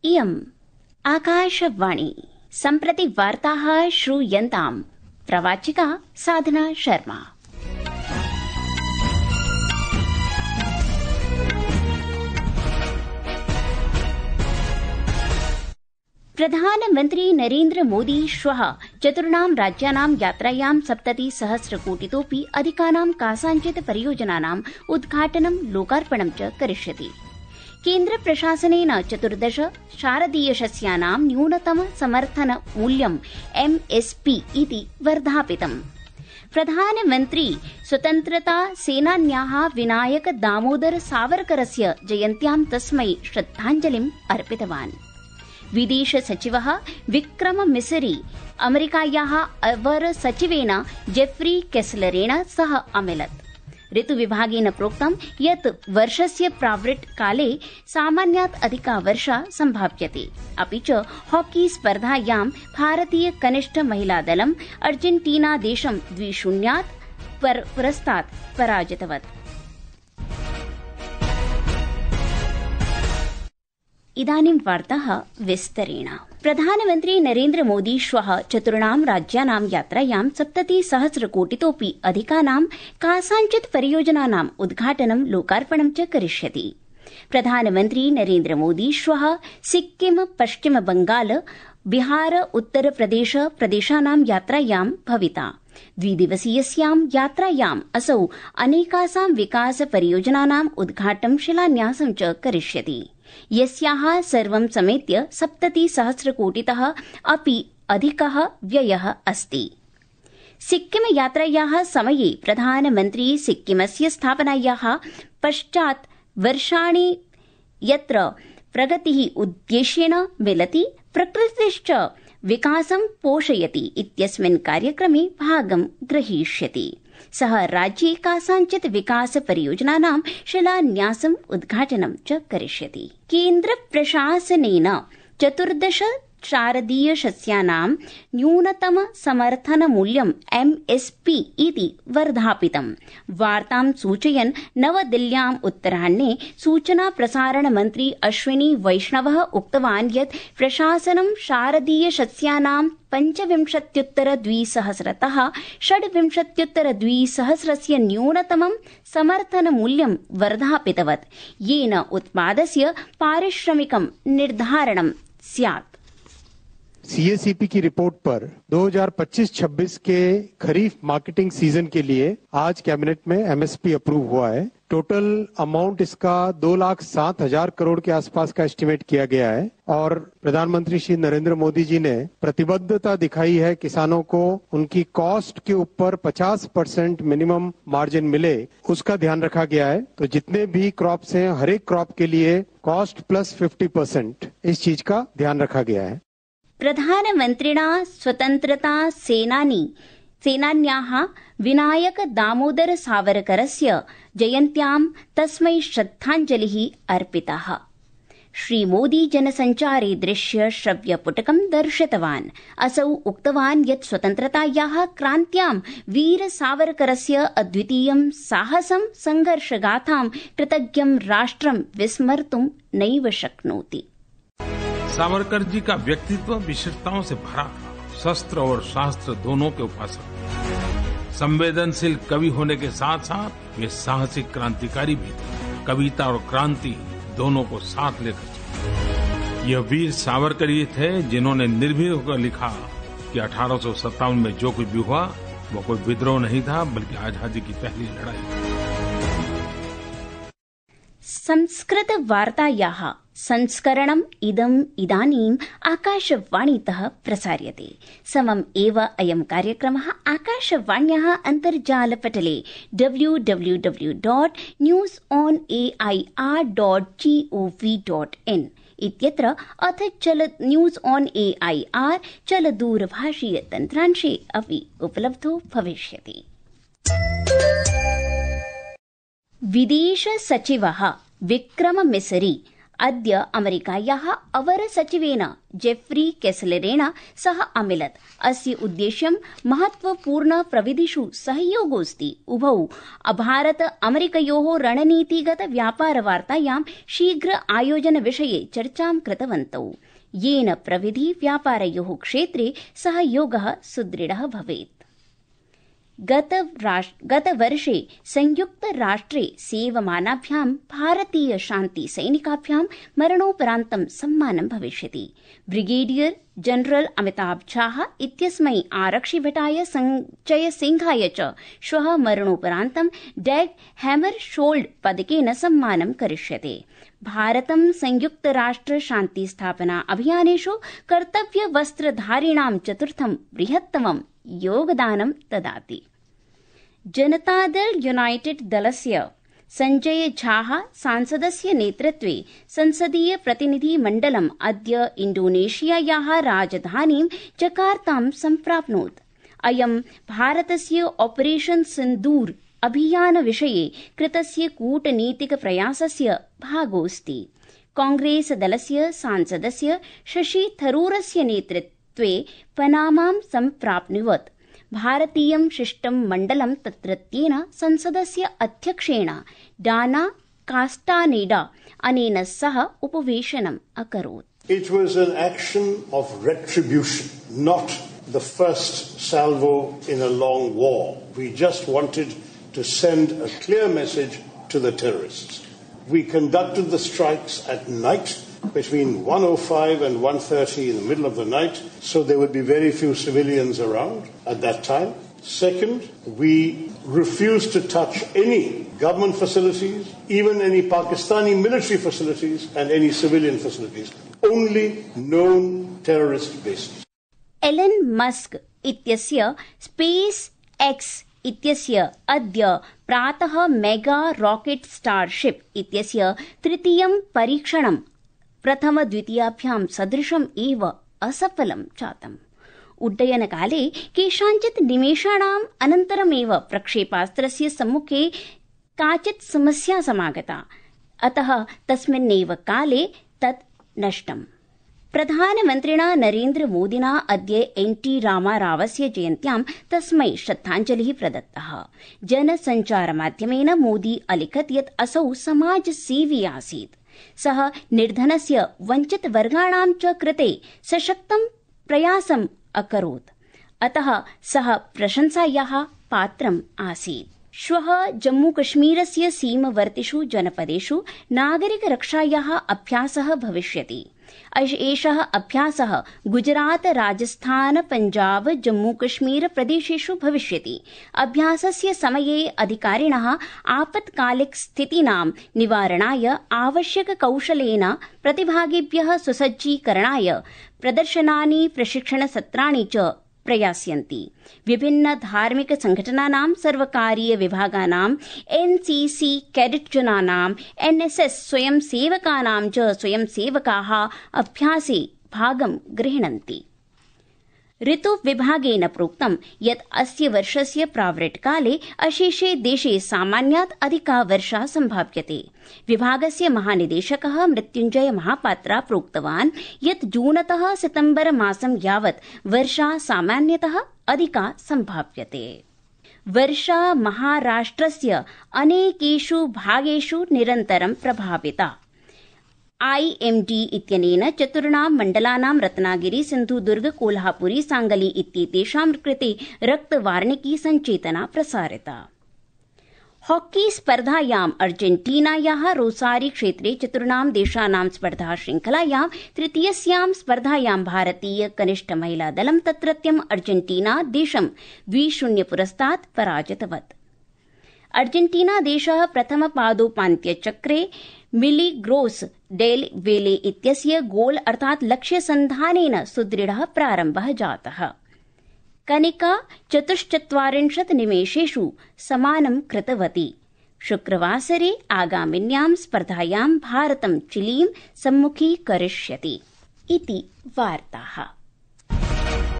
इयम् आकाशवाणी। सम्प्रति वार्ताः श्रूयन्ताम्। प्रवाचिका साधना शर्मा। प्रधानमन्त्री नरेन्द्र मोदी श्वः चतुर्णां राज्यानां यात्रायां 70,000,000,000 अधिकानां कासाञ्चित् परियोजनानाम् उद्घाटनं लोकार्पणं च करिष्यति। केन्द्र प्रशासनेन 14 शारदीयशस्यानां न्यूनतम समर्थन मूल्यं MSP इति वर्धापितम्। प्रधानमन्त्री स्वतन्त्रता सेनान्याः विनायक दामोदर सावरकरस्य जयन्त्यां तस्मै श्रद्धाञ्जलिम् अर्पितवान्। विदेश सचिवः विक्रम मिसरी अमेरिकायाः अवर सचिवेन जेफ्री केस्लरेण सह अमिलत्। ऋतुविभागेन प्रोक्तं यत् वर्षस्य प्रावृट् काले सामान्यात् अधिका वर्षा सम्भाव्यते। अपि च हॉकी स्पर्धायां भारतीय कनिष्ठ महिला दलम् अर्जेन्टीना देशं 2-0 पुरस्तात् पराजितवत्। इदानीं वार्ताः विस्तरेण। प्रधानमन्त्री नरेन्द्र मोदी श्वः चतुर्णां राज्यानां यात्रायां 70,000,000,000 अधिकानां कासाञ्चित् परियोजनानाम् उद्घाटनं लोकार्पणं च करिष्यति। प्रधानमन्त्री नरेन्द्र मोदी श्वः सिक्किम, पश्चिम बंगाल, बिहार, उत्तरप्रदेश प्रदेशानां यात्रायां भविता। द्विदिवसीयस्यां यात्रायाम् असौ अनेकासां विकास परियोजनानाम् उद्घाटनं शिलान्यासं च करिष्यति, यस्याः सर्वं समेत्य 70,000,000,000 अपि अधिकः व्ययः अस्ति। सिक्किम यात्रायाः समये प्रधानमन्त्री सिक्किमस्य स्थापनायाः पश्चात् वर्षाणि यत्र प्रगतिः उद्देश्येन मिलति, प्रकृतिश्च विकासं पोषयति इत्यस्मिन् कार्यक्रमे भागं ग्रहीष्यति। सः राज्ये कासाञ्चित् विकास परियोजनानां शिलान्यासम् उद्घाटनं च करिष्यति। केन्द्र प्रशासनेन 14 शारदीयशस्यानां न्यूनतम समर्थन मूल्यं MSP इति वर्धापितम्। वार्तां सूचयन् नवदिल्ल्याम् उत्तराह्णे सूचना प्रसारण मन्त्री अश्विनी वैष्णवः उक्तवान् यत् प्रशासनं शारदीयशस्यानां 25,200 तः 26,200 न्यूनतमं समर्थन मूल्यं वर्धापितवत्, येन उत्पादस्य पारिश्रमिकं निर्धारणं स्यात्। CACP की रिपोर्ट पर 2025-26 के खरीफ मार्केटिंग सीजन के लिए आज कैबिनेट में MSP अप्रूव हुआ है। टोटल अमाउंट इसका 2,07,000 करोड़ के आसपास का एस्टिमेट किया गया है और प्रधानमंत्री श्री नरेंद्र मोदी जी ने प्रतिबद्धता दिखाई है किसानों को उनकी कॉस्ट के ऊपर 50% मिनिमम मार्जिन मिले, उसका ध्यान रखा गया है। तो जितने भी क्रॉप्स हैं, हर एक क्रॉप के लिए कॉस्ट प्लस 50% इस चीज का ध्यान रखा गया है। प्रधानमन्त्रिणा स्वतन्त्रता सेनान्याः विनायक दामोदर सावरकरस्य जयन्त्यां तस्मै श्रद्धाञ्जलिः अर्पितः। श्रीमोदी जनसञ्चारे दृश्य श्रव्य पुटकं दर्शितवान्। असौ उक्तवान् यत् स्वतन्त्रतायाः क्रान्त्यां वीर सावरकरस्य अद्वितीयं साहसं संघर्षगाथां कृतज्ञं राष्ट्रं विस्मर्तुं नैव शक्नोति। सावरकर जी का व्यक्तित्व विशेषताओं से भरा था। शस्त्र और शास्त्र दोनों के उपासक, संवेदनशील कवि होने के साथ साथ वे साहसिक क्रांतिकारी भी थे। कविता और क्रांति दोनों को साथ लेकर चले। यह वीर सावरकर ही थे जिन्होंने निर्भीक होकर लिखा कि 1857 में जो कुछ भी हुआ वो कोई विद्रोह नहीं था, बल्कि आजादी की पहली लड़ाई थी। संस्कृत वार्तायाः संस्करणम् इदानीम् आकाशवाणीतः प्रसार्यते। समम् एव अयं कार्यक्रमः आकाशवाण्याः अन्तर्जालपटले www.newsonair.gov.in इत्यत्र अथ न्यूस् ऑन AIR चलदूरभाषीय तन्त्रांशे अपि उपलब्धो भविष्यति। विदेश सचिवः विक्रम मिसरी अद्य अमेरिकायाः अवरसचिवेन जेफ्री केसलरेण सह अमिलत्। अस्य उद्देश्यं महत्वपूर्ण प्रविधिषु सहयोगोऽस्ति। उभौ भारत अमेरिकयोः रणनीतिगत व्यापारवार्तायां शीघ्र आयोजन विषये चर्चां कृतवन्तौ, येन प्रविधि व्यापारयोः क्षेत्रे सहयोगः सुदृढः भवेत्। गतवर्षे संयुक्तराष्ट्रे सेवमानाभ्यां भारतीय शान्ति सैनिकाभ्यां मरणोपरान्तं सम्मानं भविष्यति। ब्रिगेडियर जनरल अमिताभ झाः इत्यस्मै आरक्षिभटाय संजय सिंहाय च श्वः मरणोपरान्तं डैग हैमरशोल्ड पदकेन सम्मानं करिष्यते। भारतं संयुक्तराष्ट्र शान्ति स्थापना अभियानेषु कर्तव्यवस्त्रधारिणां चतुर्थं बृहत्तमं योगदानं ददाति। जनतादल यूनाइटेड दलस्य संजय झाः सांसदस्य नेतृत्वे संसदीय प्रतिनिधिमण्डलम् अद्य इंडोनेशियायाः राजधानीं जकार्तां सम्प्राप्नोत्। अयं भारतस्य ऑपरेशन सिन्दूर अभियान विषये कृतस्य कूटनीतिक प्रयासस्य भागोऽस्ति। कांग्रेस दलस्य सांसदस्य शशि थरूरस्य नेतृत्वे पनामां सम्प्राप्नुवत्। भारतीयं शिष्टमण्डलं तत्रत्येन संसदस्य अध्यक्षेण डाना कास्टानेडा अनेन सह उपवेशनम् अकरोत्। It was an action of retribution, not the first salvo in a long war. We just wanted to send a clear message to the terrorists. We conducted the strikes at night between 1:05 and 1:30 in the middle of the night, so there would be very few civilians around at that time. Second, we refused to touch any government facilities, even any Pakistani military facilities and any civilian facilities, only known terrorist bases. Elon Musk इत्यस्य SpaceX इत्यस्य अद्य प्रातः mega rocket starship इत्यस्य तृतीयं परीक्षणं प्रथम-द्वितीयाभ्यां सदृशम् एव असफलं जातम्। उड्डयनकाले केषाञ्चित् निमेषाणाम् अनन्तरमेव प्रक्षेपास्त्रस्य सम्मुखे काचित् समस्या समागता, अतः तस्मिन्नेव काले तत् नष्टम्। प्रधानमन्त्रिणा नरेन्द्र मोदिना अद्य एन्.टी. रामारावस्य जयन्त्यां तस्मै श्रद्धाञ्जलिः प्रदत्तः। जनसञ्चारमाध्यमेन मोदी अलिखत् यत् असौ समाजसेवी आसीत्। सः निर्धनस्य वञ्चितवर्गाणां च कृते सशक्तं प्रयासम् अकरोत्, अतः सः प्रशंसायाः पात्रम् आसीत्। श्वः जम्मूकश्मीरस्य सीमवर्तिषु जनपदेषु नागरिकरक्षायाः अभ्यासः भविष्यति। एषः अभ्यासः गुजरात, राजस्थान, पंजाब, जम्मूकश्मीर प्रदेशेषु भविष्यति। अभ्यासस्य समये अधिकारिणः आपत्कालिक स्थितीनां निवारणाय आवश्यककौशलेन प्रतिभागिभ्यः सुसज्जीकरणाय प्रदर्शनानि, प्रशिक्षणसत्राणि च प्रयास्यन्ति। विभिन्न धार्मिक संघटनानां, सर्वकारीय विभागानां, एनसीसी कैडेट्जनानां, एनएसएस स्वयंसेवकानां च स्वयंसेवकाः अभ्यासे भागं गृह्णन्ति। ऋतुविभागेन प्रोक्तं यत् अस्य वर्षस्य प्रावृट्काले अशेषे देशे सामान्यात् अधिका वर्षा सम्भाव्यते। विभागस्य महानिदेशकः मृत्युञ्जय महापात्रा प्रोक्तवान् यत् जूनतः सितम्बर मासं यावत् वर्षा सामान्यतः अधिका सम्भाव्यते। वर्षा महाराष्ट्रस्य अनेकेषु भागेषु निरन्तरं प्रभाविता। आईएमडी इत्यनेन चतुर्णां मण्डलानां रत्नागिरी, सिन्धुदुर्ग, कोल्हापुरी, सांगली इत्येतेषां कृते रक्तवार्णिकी सञ्चेतना प्रसारिता। हॉकी स्पर्धायाम् अर्जेन्टीनायाः रोसारी क्षेत्रे चतुर्णां देशानां स्पर्धा श्रृंखलायां तृतीयस्यां स्पर्धायां भारतीय कनिष्ठ महिला दलं तत्रत्यम् अर्जेन्टीना देशं 2-0 पुरस्तात् पराजितवत्। अर्जेन्टीना देशः प्रथमपादोपान्त्यचक्रे मिलिग्रोस डेल वेले इत्यस्य गोल अर्थात् लक्ष्यसन्धानेन सुदृढः प्रारम्भः जातः। कनिका 44 निमेषेषु समानं कृतवती। शुक्रवासरे आगामिन्यां स्पर्धायां भारतं चिलीं सम्मुखीकरिष्यति इति वार्ताः।